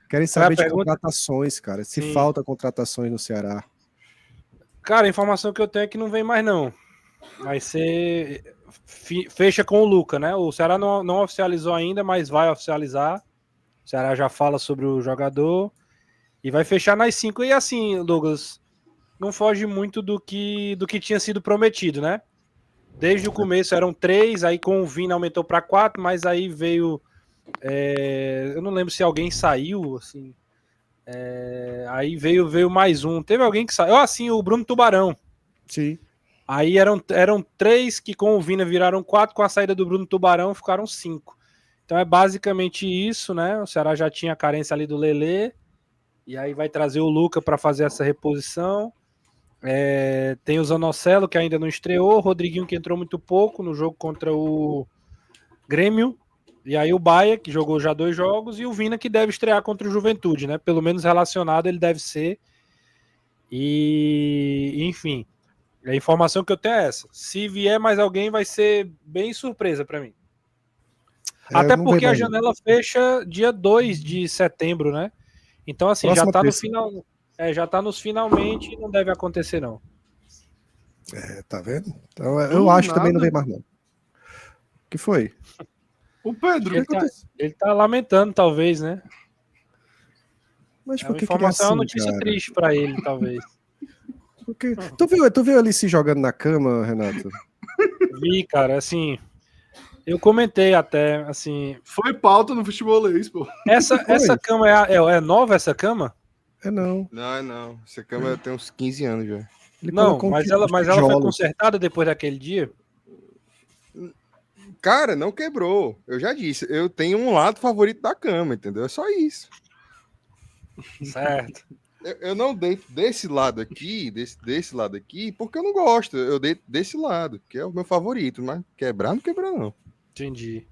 Querem saber de pergunta... contratações, cara. Se Sim. falta contratações no Ceará. Cara, a informação que eu tenho é que não vem mais, não. Vai ser... Fecha com o Luca, né? O Ceará não oficializou ainda, mas vai oficializar. O Ceará já fala sobre o jogador. E vai fechar nas 5. E assim, Douglas, não foge muito do que tinha sido prometido, né? Desde o começo eram 3, aí com o Vina aumentou para 4, mas aí veio... eu não lembro se alguém saiu, assim... aí veio mais um. Teve alguém que saiu. Assim, o Bruno Tubarão. Sim. Aí eram 3 que com o Vina viraram 4, com a saída do Bruno Tubarão ficaram 5. Então é basicamente isso, né? O Ceará já tinha a carência ali do Lelê, e aí vai trazer o Luca para fazer essa reposição. Tem o Zanocelo, que ainda não estreou, o Rodriguinho, que entrou muito pouco no jogo contra o Grêmio, e aí o Baia, que jogou já 2 jogos, e o Vina, que deve estrear contra o Juventude, né? Pelo menos relacionado ele deve ser. E, enfim, a informação que eu tenho é essa. Se vier mais alguém, vai ser bem surpresa para mim. Até porque a janela fecha dia 2 de setembro, né? Então, assim, Próxima já tá terça. no final. Já tá nos finalmente e não deve acontecer, não. Tá vendo? Então, eu acho que também não vem mais, não. O que foi? O Pedro. Ele tá lamentando, talvez, né? Mas por a que informação assim, é uma notícia cara? triste pra ele, talvez. Porque... Tu viu ele se jogando na cama, Renato? Vi, cara, assim... Eu comentei até, assim... Foi pauta no futebolês, pô. Essa cama é nova, essa cama? Não. Não. Essa cama tem uns 15 anos já. Ele não, mas ela foi consertada depois daquele dia? Cara, não quebrou. Eu já disse. Eu tenho um lado favorito da cama, entendeu? É só isso. Certo. Eu não deito desse lado aqui, desse lado aqui, porque eu não gosto. Eu deito desse lado, que é o meu favorito. Mas quebrar, não quebra, não. Entendi.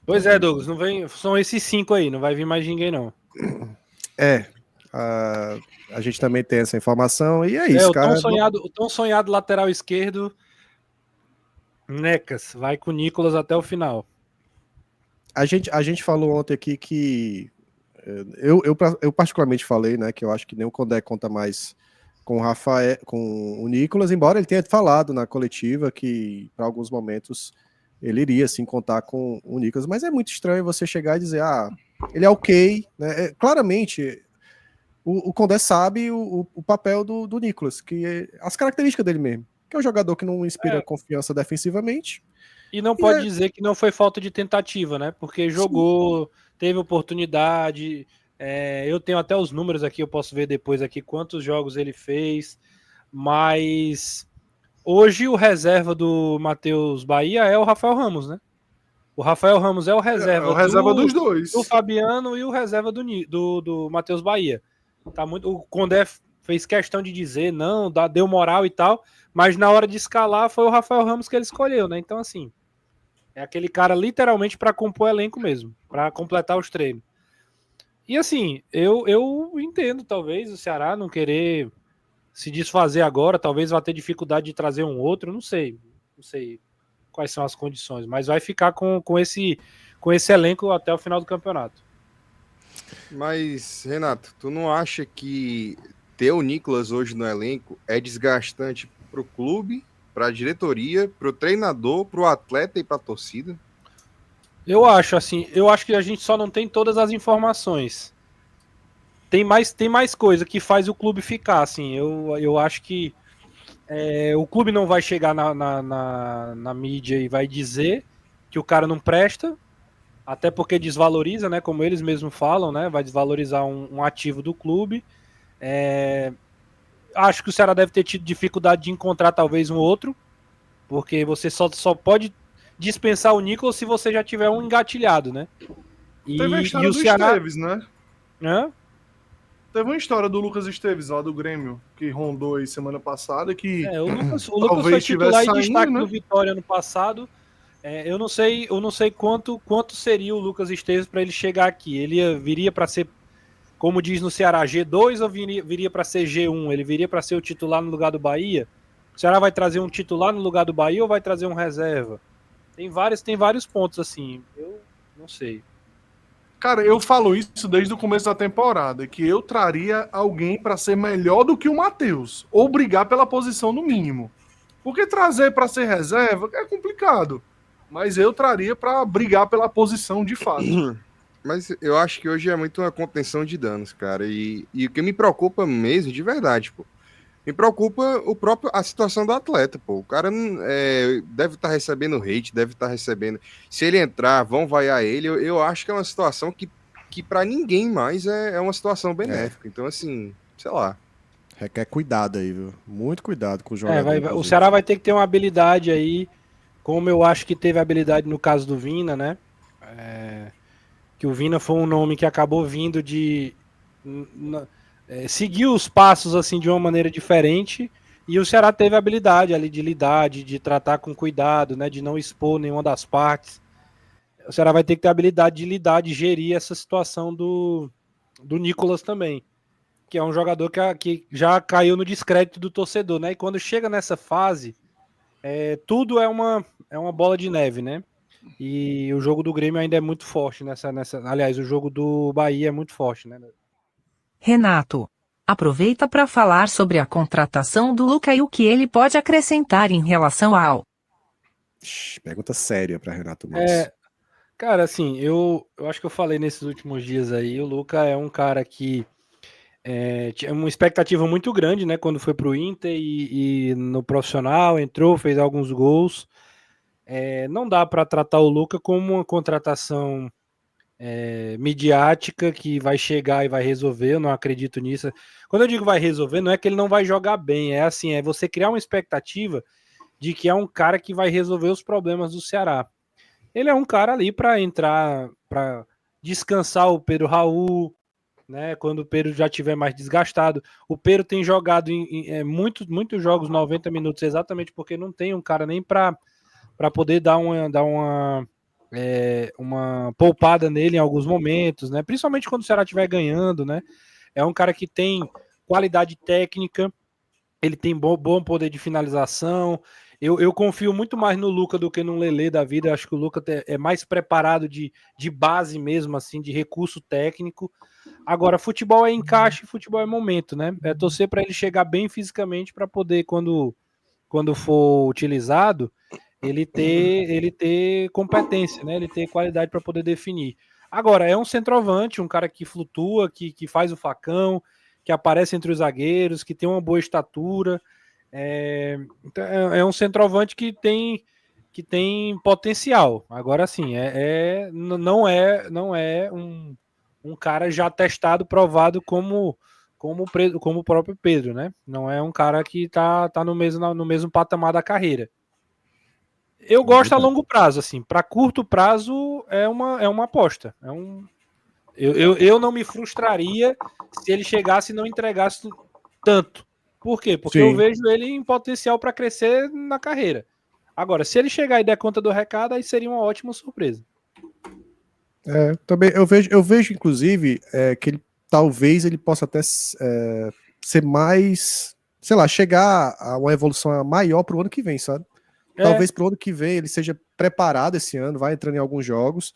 Pois é, Douglas, não vem. São esses 5 aí, não vai vir mais ninguém, não. A gente também tem essa informação, e é isso, cara. O tão sonhado lateral esquerdo, Necas, vai com o Nicolas até o final. A gente falou ontem aqui que eu particularmente falei, né, que eu acho que nem o Condé conta mais com o Rafael, com o Nicolas, embora ele tenha falado na coletiva que para alguns momentos ele iria sim contar com o Nicolas, mas é muito estranho você chegar e dizer, ele é ok, né? Claramente o Condé sabe o papel do Nicolas, que as características dele mesmo, que é um jogador que não inspira confiança defensivamente. E não pode dizer que não foi falta de tentativa, né? Porque jogou, teve oportunidade. Eu tenho até os números aqui, eu posso ver depois aqui quantos jogos ele fez. Mas hoje o reserva do Matheus Bahia é o Rafael Ramos, né? O Rafael Ramos é o reserva, dos dois. Do Fabiano e o reserva do Matheus Bahia. Tá muito, o Condé fez questão de dizer, não, deu moral e tal, mas na hora de escalar foi o Rafael Ramos que ele escolheu, né? Então, assim, é aquele cara literalmente para compor elenco mesmo, para completar os treinos. E assim, eu entendo, talvez, o Ceará não querer se desfazer agora, talvez vá ter dificuldade de trazer um outro, não sei quais são as condições, mas vai ficar com esse elenco até o final do campeonato. Mas, Renato, tu não acha que ter o Nicolas hoje no elenco é desgastante pro clube, pra diretoria, pro treinador, pro atleta e pra torcida? Eu acho que a gente só não tem todas as informações. Tem mais coisa que faz o clube ficar, assim. Eu acho que o clube não vai chegar na mídia e vai dizer que o cara não presta, até porque desvaloriza, né? Como eles mesmos falam, né? Vai desvalorizar um ativo do clube. Acho que o Ceará deve ter tido dificuldade de encontrar talvez um outro, porque você só pode dispensar o Nicolas se você já tiver um engatilhado, né? Teve a história do Ceará... Esteves, né? Hã? Teve uma história do Lucas Esteves lá do Grêmio, que rondou aí semana passada, que o Lucas foi titular e destaque do Vitória ano passado. Eu não sei quanto seria o Lucas Esteves para ele chegar aqui. Ele viria para ser, como diz no Ceará, G2 ou viria para ser G1? Ele viria para ser o titular no lugar do Bahia? O Ceará vai trazer um titular no lugar do Bahia ou vai trazer um reserva? Tem vários pontos assim. Eu não sei. Cara, eu falo isso desde o começo da temporada, que eu traria alguém para ser melhor do que o Matheus, ou brigar pela posição no mínimo. Porque trazer para ser reserva é complicado, mas eu traria para brigar pela posição de fato. Mas eu acho que hoje é muito uma contenção de danos, cara. E o que me preocupa mesmo, de verdade, pô. Me preocupa a situação do atleta, pô. O cara deve estar recebendo hate, deve estar recebendo. Se ele entrar, vão vaiar ele. Eu acho que é uma situação que para ninguém mais é uma situação benéfica. Então, assim, sei lá. Requer cuidado aí, viu? Muito cuidado com o jogador. O inclusive. Ceará vai ter que ter uma habilidade aí, como eu acho que teve habilidade no caso do Vina, né? Que o Vina foi um nome que acabou vindo de seguir os passos assim de uma maneira diferente, e o Ceará teve a habilidade ali de lidar, de tratar com cuidado, né? De não expor nenhuma das partes. O Ceará vai ter que ter a habilidade de lidar, de gerir essa situação do Nicolas também, que é um jogador que já caiu no descrédito do torcedor, né? E quando chega nessa fase, tudo é uma bola de neve, né? E o jogo do Grêmio ainda é muito forte nessa. Aliás, o jogo do Bahia é muito forte, né? Renato, aproveita para falar sobre a contratação do Luca e o que ele pode acrescentar em relação ao. Pergunta séria para Renato Manso. Cara, assim, eu acho que eu falei nesses últimos dias aí, o Luca é um cara que tinha uma expectativa muito grande, né? Quando foi pro Inter e no profissional, entrou, fez alguns gols. Não dá para tratar o Luca como uma contratação midiática que vai chegar e vai resolver, eu não acredito nisso. Quando eu digo vai resolver, não é que ele não vai jogar bem, é assim, é você criar uma expectativa de que é um cara que vai resolver os problemas do Ceará. Ele é um cara ali para entrar, para descansar o Pedro Raul, né? Quando o Pedro já tiver mais desgastado. O Pedro tem jogado em muitos jogos 90 minutos exatamente porque não tem um cara nem para poder dar uma poupada nele em alguns momentos, né? Principalmente quando o Ceará estiver ganhando, né? É um cara que tem qualidade técnica, ele tem bom poder de finalização. Eu confio muito mais no Luca do que no Lelê da vida. Eu acho que o Luca é mais preparado de base mesmo, assim, de recurso técnico. Agora, futebol é encaixe, futebol é momento, né? É torcer para ele chegar bem fisicamente para poder, quando for utilizado, ele ter competência, né? Ele ter qualidade para poder definir. Agora, é um centroavante, um cara que flutua, que faz o facão, que aparece entre os zagueiros, que tem uma boa estatura. Então é um centroavante que tem potencial. Agora sim, não é um cara já testado, provado como o próprio Pedro, né? Não é um cara que tá no mesmo patamar da carreira. Eu gosto a longo prazo, assim. Para curto prazo é uma aposta. Eu não me frustraria se ele chegasse e não entregasse tanto. Por quê? Porque eu vejo ele em potencial para crescer na carreira. Agora, se ele chegar e der conta do recado, aí seria uma ótima surpresa. Também eu vejo inclusive, que talvez ele possa até ser mais, sei lá, chegar a uma evolução maior para o ano que vem, sabe? Talvez para o ano que vem ele seja preparado esse ano, vai entrando em alguns jogos,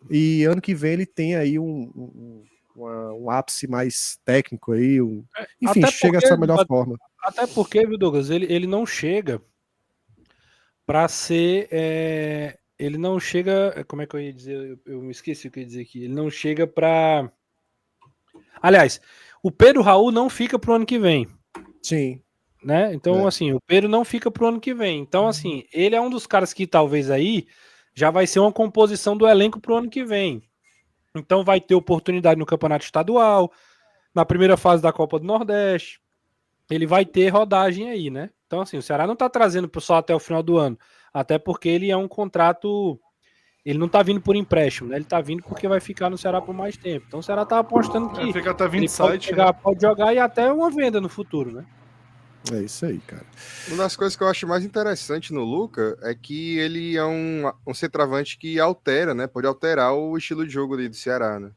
e ano que vem ele tenha aí um ápice mais técnico aí, enfim, chega a essa melhor forma. Até porque, viu, Douglas, ele não chega para ser. Ele não chega. Como é que eu ia dizer? Eu me esqueci o que eu ia dizer aqui. Ele não chega para. Aliás, o Pedro Raul não fica pro ano que vem. Sim. Né? Então, assim, o Pedro não fica pro ano que vem. Então, assim, ele é um dos caras que talvez aí já vai ser uma composição do elenco pro ano que vem. Então vai ter oportunidade no Campeonato Estadual, na primeira fase da Copa do Nordeste. Ele vai ter rodagem aí, né? Então, assim, o Ceará não tá trazendo só até o final do ano. Até porque ele é um contrato. Ele não tá vindo por empréstimo, né? Ele tá vindo porque vai ficar no Ceará por mais tempo. Então o Ceará tá apostando que Fica até 27, ele pode chegar, pode jogar e até uma venda no futuro, né? É isso aí, cara. Uma das coisas que eu acho mais interessante no Luca é que ele é um centroavante que altera, né? Pode alterar o estilo de jogo do Ceará, né?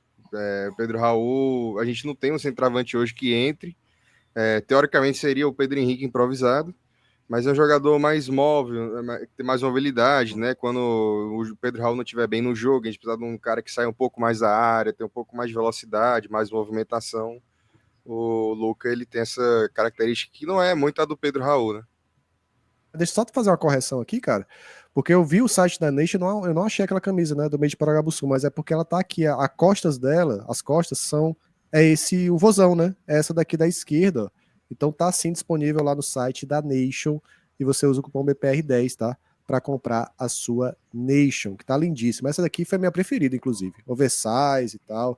Pedro Raul, a gente não tem um centroavante hoje que entre. Teoricamente seria o Pedro Henrique improvisado. mas é um jogador mais móvel, tem mais mobilidade, né? Quando o Pedro Raul não estiver bem no jogo, a gente precisa de um cara que saia um pouco mais da área, tem um pouco mais de velocidade, mais movimentação. O Luka, ele tem essa característica que não é muito a do Pedro Raul, né? Deixa eu só fazer uma correção aqui, cara, porque eu vi o site da Nation, eu não achei aquela camisa, né, do meio de Paraguaçu, mas é porque ela tá aqui, a costas dela, as costas são, o vozão, né, é essa daqui da esquerda, ó. Então tá sim disponível lá no site da Nation, e você usa o cupom BPR10, tá, para comprar a sua Nation, que tá lindíssima. Essa daqui foi a minha preferida, inclusive, oversize e tal,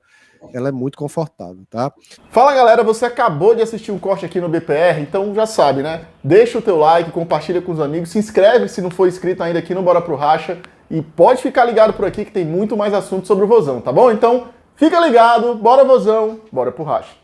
ela é muito confortável, tá? Fala galera, você acabou de assistir um corte aqui no BPR, então já sabe, né? Deixa o teu like, compartilha com os amigos, se inscreve se não for inscrito ainda aqui no Bora Pro Racha e pode ficar ligado por aqui que tem muito mais assunto sobre o Vozão, tá bom? Então fica ligado, bora Vozão, bora pro Racha.